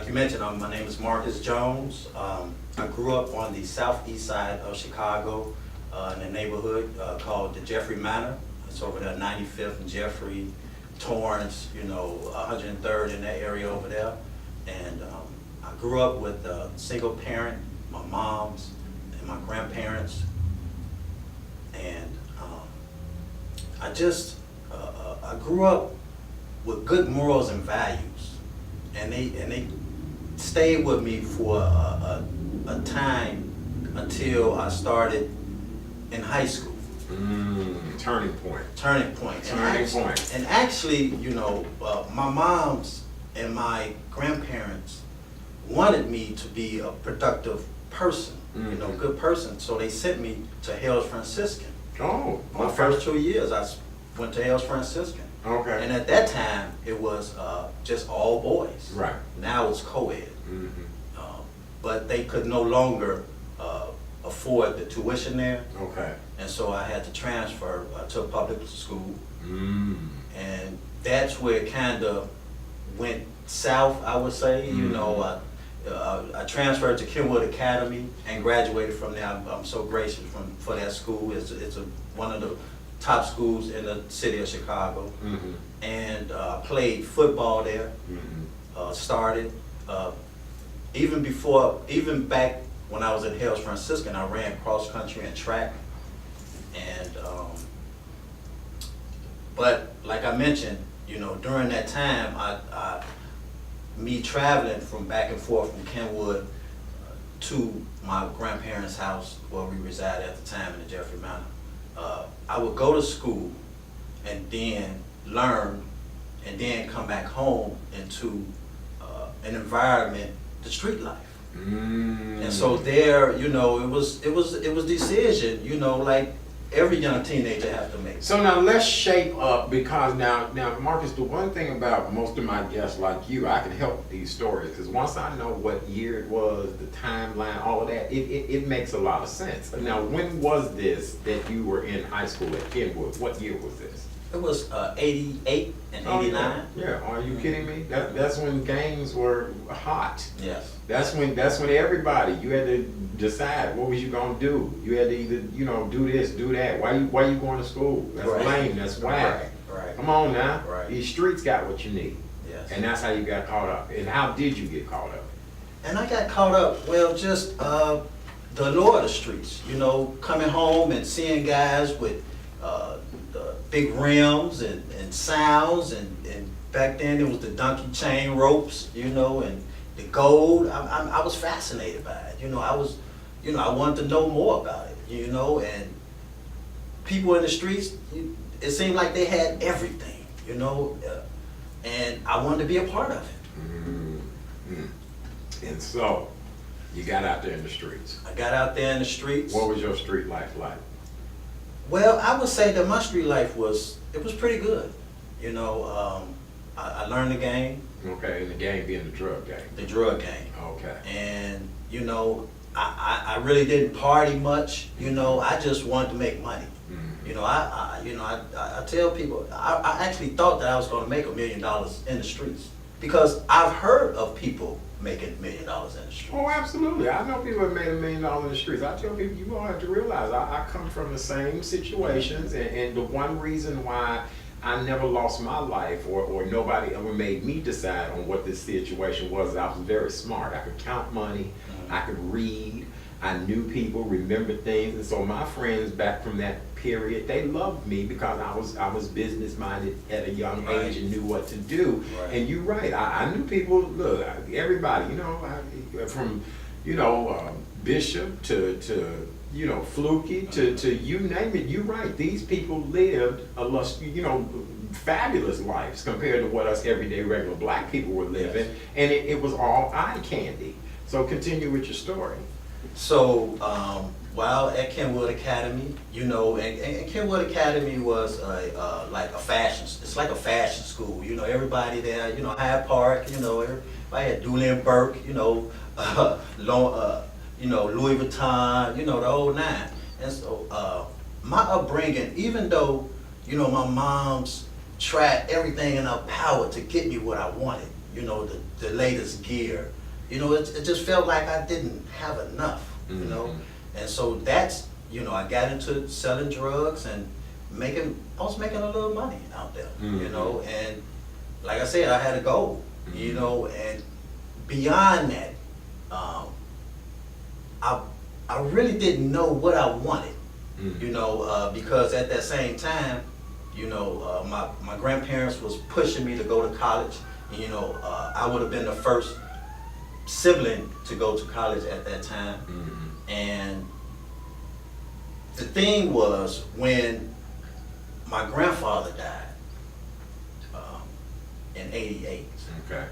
you mentioned, my name is Marcus Jones. I grew up on the southeast side of Chicago in a neighborhood called the Jeffrey Manor. It's over there, 95th and Jeffrey, Torrance, 103rd in that area over there. And I grew up with a single parent, my mom's and my grandparents. And I grew up with good morals and values. And they stayed with me for a time until I started in high school. Turning point. Turning point. Turning point. And actually, my mom's and my grandparents wanted me to be a productive person, good person. So they sent me to Hales Franciscan. Oh, My okay. first 2 years, I went to Hales Franciscan. Okay. And at that time, it was just all boys. Right. Now it's co-ed. But they could no longer afford the tuition there. Okay. And so I had to transfer to a public school. And that's where it kind of went south, I would say. I transferred to Kenwood Academy and graduated from there. I'm so gracious for that school. It's one of the top schools in the city of Chicago. And I played football there, started. Even back when I was at Hales Franciscan, I ran cross country and track. And, but like I mentioned, during that time, me traveling from back and forth from Kenwood to my grandparents' house where we resided at the time in the Jeffrey Manor, I would go to school and then learn and then come back home into an environment, the street life. And so there, it was decision, like every young teenager have to make. So now let's shape up, because now Marcus, the one thing about most of my guests like you, I can help with these stories, because once I know what year it was, the timeline, all of that, it makes a lot of sense. Now, when was this that you were in high school at Kenwood? What year was this? It was 88 and 89. Yeah, are you kidding me? That's when games were hot. Yes. That's when everybody, you had to decide what was you gonna do. You had to either, do this, do that. Why you going to school? That's lame, that's whack. Right. Come on now. Right. These streets got what you need. Yes. And that's how you got caught up. And how did you get caught up? And I got caught up, just the allure of the streets, coming home and seeing guys with the big rims and sounds, and back then it was the donkey chain ropes, and the gold. I was fascinated by it. I wanted to know more about it, and people in the streets, it seemed like they had everything, and I wanted to be a part of it. And so, you got out there in the streets. I got out there in the streets. What was your street life like? Well, I would say that my street life was pretty good. I learned the game. Okay, and the game being the drug game. The drug game. Okay. And, I really didn't party much. I just wanted to make money. I tell people, I actually thought that I was going to make $1 million in the streets, because I've heard of people making $1 million in the streets. Oh, absolutely. I know people have made $1 million in the streets. I tell people, you're going to have to realize, I come from the same situations, and the one reason why I never lost my life, or nobody ever made me decide on what this situation was, I was very smart. I could count money, I could read, I knew people, remembered things, and so my friends back from that period, they loved me because I was business minded at a young age and knew what to do. Right. And you're right, I knew people. Look, everybody, from Bishop to Fluky to you name it. You're right. These people lived fabulous lives compared to what us everyday regular black people were living, Yes. and it was all eye candy. So continue with your story. So while at Kenwood Academy, and Kenwood Academy was like a fashion. It's like a fashion school. Everybody there. Hyde Park. Everybody had Dooley and Burke. Louis Vuitton. The whole nine. And so my upbringing, even though my mom's tried everything in her power to get me what I wanted. the latest gear. You know, it just felt like I didn't have enough, you know? And so that's, you know, I got into selling drugs and I was making a little money out there, you know? And like I said, I had a goal, you know, and beyond that, I really didn't know what I wanted, you know, because at that same time, you know, my grandparents was pushing me to go to college. And, you know, I would have been the first sibling to go to college at that time. And the thing was, when my grandfather died in '88. Okay.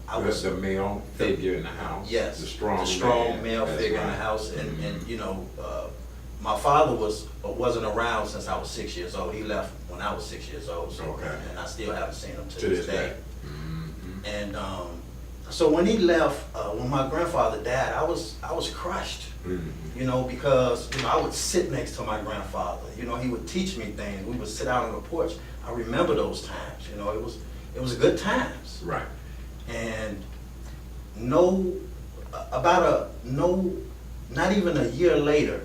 I was the male figure in the house. Yes, the strong male figure in the house, and you know, my father wasn't around since I was 6 years old. He left when I was 6 years old. So, and I still haven't seen him to this day. And so when he left, when my grandfather died, I was crushed. You know, because you know I would sit next to my grandfather. You know, he would teach me things. We would sit out on the porch. I remember those times. You know, it was good times. Right. And not even a year later,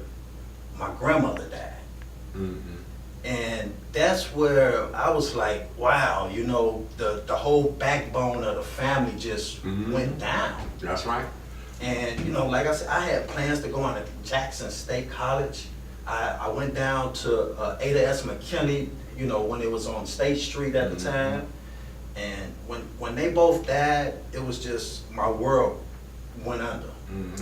my grandmother died. And that's where I was like, wow, you know, the whole backbone of the family just went down. That's right. And, you know, like I said, I had plans to go on to Jackson State College. I went down to Ada S. McKinney, you know, when it was on State Street at the time. And when they both died, it was just, my world went under.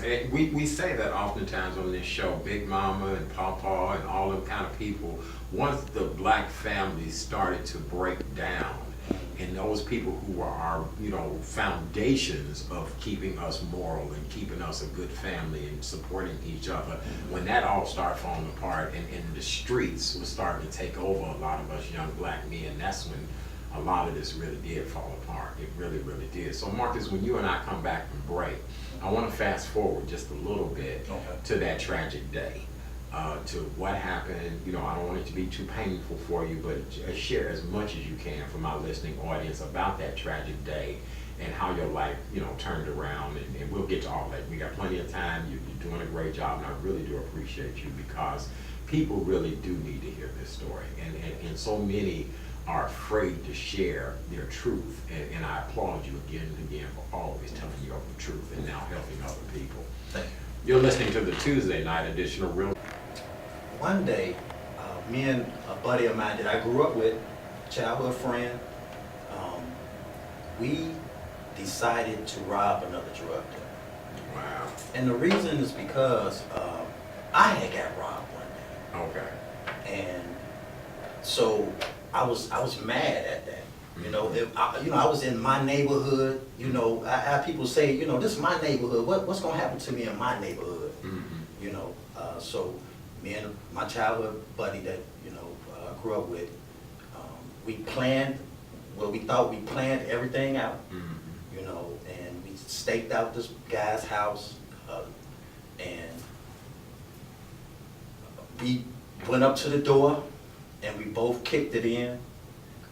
And we say that oftentimes on this show, Big Mama and Papa and all them kind of people, once the black families started to break down, and those people who were our, you know, foundations of keeping us moral and keeping us a good family and supporting each other, when that all started falling apart and the streets was starting to take over a lot of us young black men, that's when a lot of this really did fall apart. It really, really did. So Marcus, when you and I come back from break, I want to fast forward just a little bit to that tragic day, to what happened. You know, I don't want it to be too painful for you, but share as much as you can for my listening audience about that tragic day and how your life, you know, turned around. And we'll get to all that. We got plenty of time. You're doing a great job, and I really do appreciate you, because people really do need to hear this story. And so many are afraid to share their truth, and I applaud you again and again for always telling your truth and now helping other people. Thank you. You're listening to the Tuesday night edition of Real. One day, me and a buddy of mine that I grew up with, childhood friend, we decided to rob another drug dealer. Wow. And the reason is because I had got robbed one day. Okay. And so I was mad at that. You know, I was in my neighborhood. You know, I have people say, you know, this is my neighborhood. What's gonna happen to me in my neighborhood? You know, so me and my childhood buddy that you know grew up with, we planned. Well, we thought we planned everything out. You know, and we staked out this guy's house, and we went up to the door. And we both kicked it in,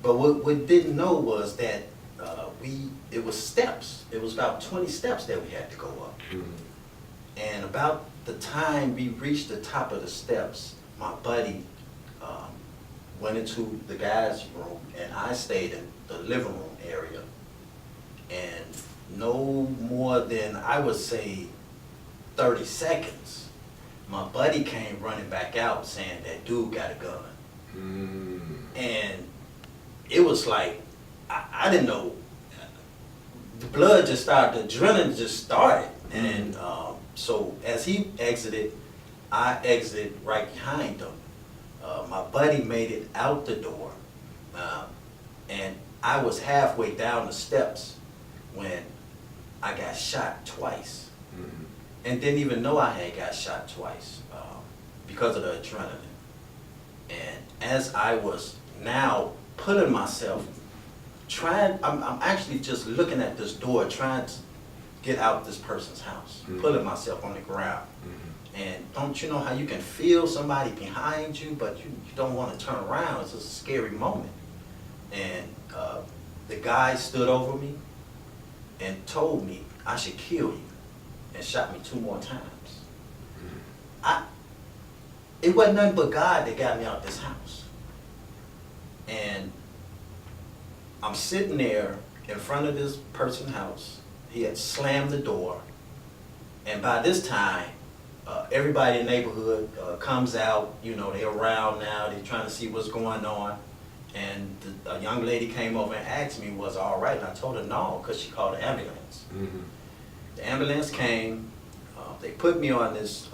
but what we didn't know was that it was steps. It was about 20 steps that we had to go up. And about the time we reached the top of the steps, my buddy went into the guy's room, and I stayed in the living room area. And no more than, I would say, 30 seconds, my buddy came running back out saying that dude got a gun. And it was like, I didn't know, the blood just started, the adrenaline just started. And so as he exited, I exited right behind him. My buddy made it out the door, and I was halfway down the steps when I got shot twice. And didn't even know I had got shot twice because of the adrenaline. And as I was now putting myself, I'm actually just looking at this door, trying to get out this person's house, putting myself on the ground. And don't you know how you can feel somebody behind you, but you don't want to turn around? It's just a scary moment. And the guy stood over me, and told me I should kill you and shot me 2 more times. It wasn't nothing but God that got me out this house. And I'm sitting there in front of this person's house. He had slammed the door. And by this time, everybody in the neighborhood comes out. You know, they're around now. They're trying to see what's going on. And a young lady came over and asked me, was I all right? And I told her no, because she called the ambulance. Mm-hmm. The ambulance came. They put me on this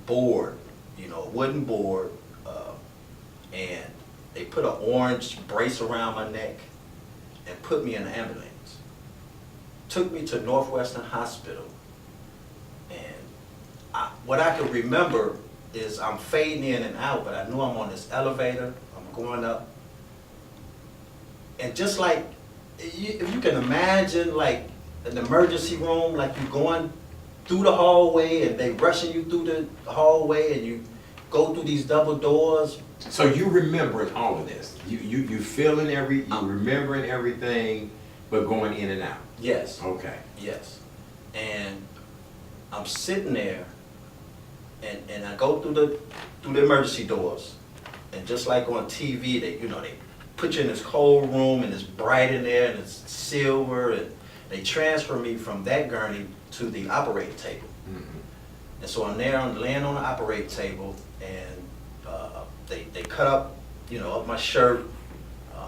board, you know, wooden board, and they put an orange brace around my neck and put me in the ambulance. Took me to Northwestern Hospital, and what I can remember is I'm fading in and out, but I knew I'm on this elevator, I'm going up, and just like, if you can imagine like an emergency room, like you're going through the hallway and they rushing you through the hallway and you go through these double doors. So you remembering all of this? You feeling you remembering everything, but going in and out. Yes. Okay. Yes. And I'm sitting there, and I go through the emergency doors, and just like on TV, they put you in this cold room and it's bright in there and it's silver, and they transfer me from that gurney to the operating table. Mm-hmm. And so I'm there, I'm laying on the operating table, and they cut up, up my shirt,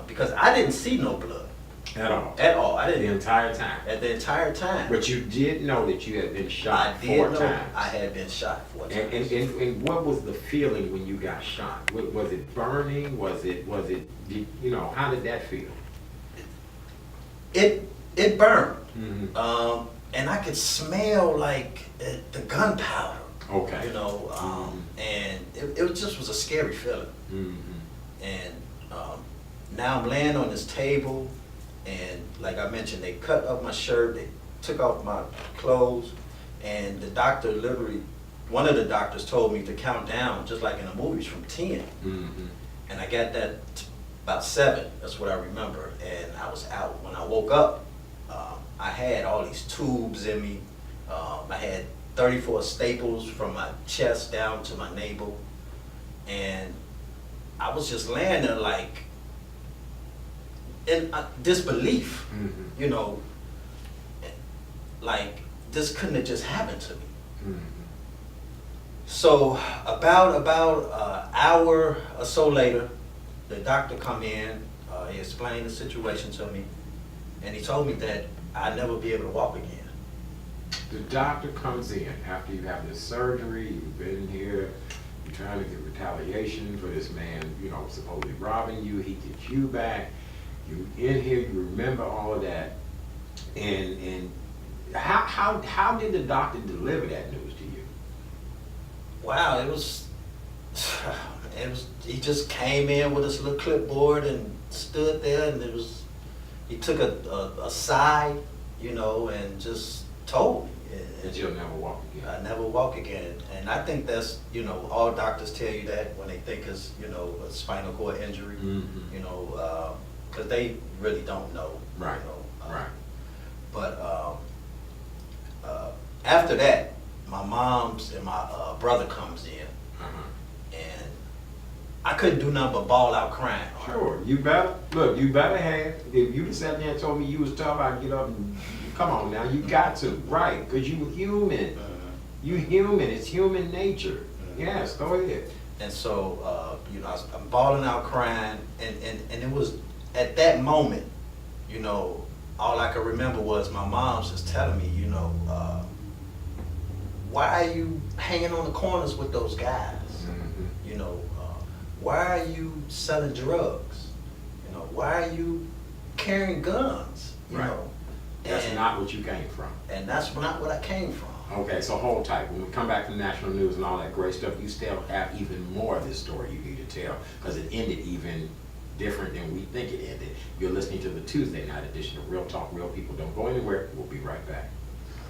because I didn't see no blood. At all? At all. I didn't. The entire time? At the entire time. But you did know that you had been shot I did 4 know times? I had been shot 4 times. And what was the feeling when you got shot? Was it burning? Was it, how did that feel? It burned. Mm-hmm. And I could smell like the gunpowder. Okay. And it just was a scary feeling. Mm-hmm. And now I'm laying on this table, and like I mentioned, they cut up my shirt, they took off my clothes, and the doctor one of the doctors told me to count down, just like in the movies, from 10. Mm-hmm. And I got that about 7, that's what I remember, and I was out. When I woke up, I had all these tubes in me. I had 34 staples from my chest down to my navel, and I was just laying there like in disbelief, Mm-hmm. Like this couldn't have just happened to me. Mm-hmm. So about an hour or so later, the doctor come in, he explained the situation to me, and he told me that I'd never be able to walk again. The doctor comes in after you have this surgery, you've been here, you're trying to get retaliation for this man, supposedly robbing you, he gets you back, you in here, you remember all of that, and how did the doctor deliver that news to you? Wow, he just came in with his little clipboard and stood there, and he took a sigh, and just told me. That you'll never walk again. I never walk again. And I think that's, all doctors tell you that when they think it's, a spinal cord injury, Mm-hmm. because they really don't know. Right, right. But after that, my mom's and my brother comes in, Uh-huh. and I couldn't do nothing but bawl out crying. Sure, you better have, if you sat there and told me you was tough, I'd get up and, come on now, you got to, right, because you human. You human, it's human nature. Yes, go ahead. And so, I'm bawling out crying, and it was at that moment, all I could remember was my mom's just telling me, why are you hanging on the corners with those guys? Mm-hmm. Why are you selling drugs? Why are you carrying guns? Right. That's And- not what you came from. And that's not what I came from. Okay, so hold tight. When we come back from national news and all that great stuff, you still have even more of this story you need to tell, because it ended even different than we think it ended. You're listening to the Tuesday night edition of Real Talk, Real People. Don't go anywhere. We'll be right back.